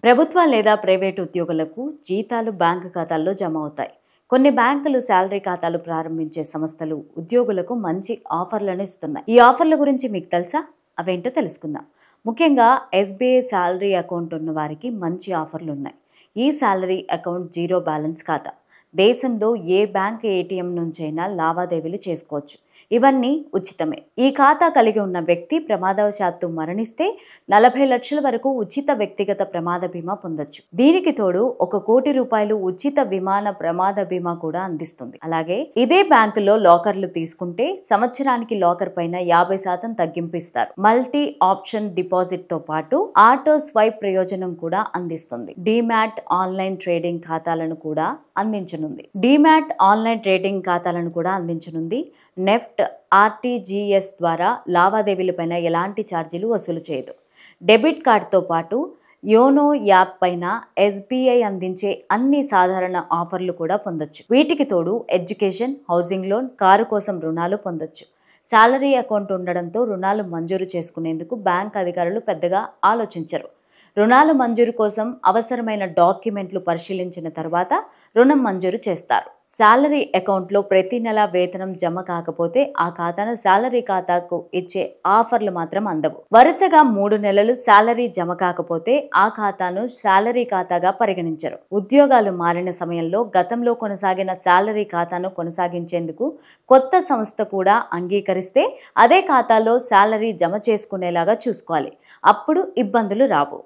ప్రభుత్వ లేదా ప్రైవేటు ఉద్యోగులకు జీతాలు బ్యాంకు ఖాతాల్లో జమ అవుతాయి. కొన్ని బ్యాంకులు శాలరీ ఖాతాలు ప్రారంభించే సంస్థలు ఉద్యోగులకు మంచి ఆఫర్లను ఇస్తున్నాయి. ఈ ఆఫర్ల గురించి మీకు తెలుసా? అవేంటో తెలుసుకుందాం. ముఖ్యంగా ఎస్బీఐ శాలరీ అకౌంట్ ఉన్న వారికి మంచి ఆఫర్లు ఉన్నాయి. ఈ శాలరీ అకౌంట్ జీరో బ్యాలెన్స్ ఖాతా. దేశంలో ఏ బ్యాంక్ ఏటీఎం నుంచైనా లావాదేవీలు చేసుకోవచ్చు. ఇవన్నీ ఉచితమే. ఈ ఖాతా కలిగి ఉన్న వ్యక్తి ప్రమాదవశాత్తు మరణిస్తే 40 లక్షల వరకు ఉచిత వ్యక్తిగత ప్రమాద బీమా పొందొచ్చు. దీనికి తోడు 1 కోటి రూపాయలు ఉచిత విమాన ప్రమాద బీమా కూడా అందిస్తుంది. అలాగే ఇదే బ్యాంకులో లాకర్లు తీసుకుంటే సంవత్సరానికి లాకర్ పైన 50% తగ్గింపు ఇస్తారు. మల్టీ ఆప్షన్ డిపాజిట్ తో పాటు ఆటో స్వైప్ ప్రయోజనం కూడా అందిస్తుంది. డీమ్యాట్ ఆన్లైన్ ట్రేడింగ్ ఖాతాలను కూడా అందించనుంది. నెఫ్ట్ ఆర్టీజీఎస్ ద్వారా లావాదేవీలపైన ఎలాంటి ఛార్జీలు వసూలు చేయదు. డెబిట్ కార్డుతో పాటు యోనో యాప్ పైన ఎస్బీఐ అందించే అన్ని సాధారణ ఆఫర్లు కూడా పొందొచ్చు. వీటికి తోడు ఎడ్యుకేషన్, హౌసింగ్ లోన్, కారు కోసం రుణాలు పొందొచ్చు. శాలరీ అకౌంట్ ఉండడంతో రుణాలు మంజూరు చేసుకునేందుకు బ్యాంక్ అధికారులు పెద్దగా ఆలోచించరు. రుణాలు మంజూరు కోసం అవసరమైన డాక్యుమెంట్లు పరిశీలించిన తర్వాత రుణం మంజూరు చేస్తారు. శాలరీ అకౌంట్లో ప్రతి నెల వేతనం జమ కాకపోతే ఆ ఖాతాను శాలరీ ఖాతాకు ఇచ్చే ఆఫర్లు మాత్రం అందవు. వరుసగా 3 నెలలు శాలరీ జమ కాకపోతే ఆ ఖాతాను శాలరీ ఖాతాగా పరిగణించరు. ఉద్యోగాలు మారిన సమయంలో గతంలో కొనసాగిన శాలరీ ఖాతాను కొనసాగించేందుకు కొత్త సంస్థ కూడా అంగీకరిస్తే అదే ఖాతాలో శాలరీ జమ చేసుకునేలాగా చూసుకోవాలి. అప్పుడు ఇబ్బందులు రావు.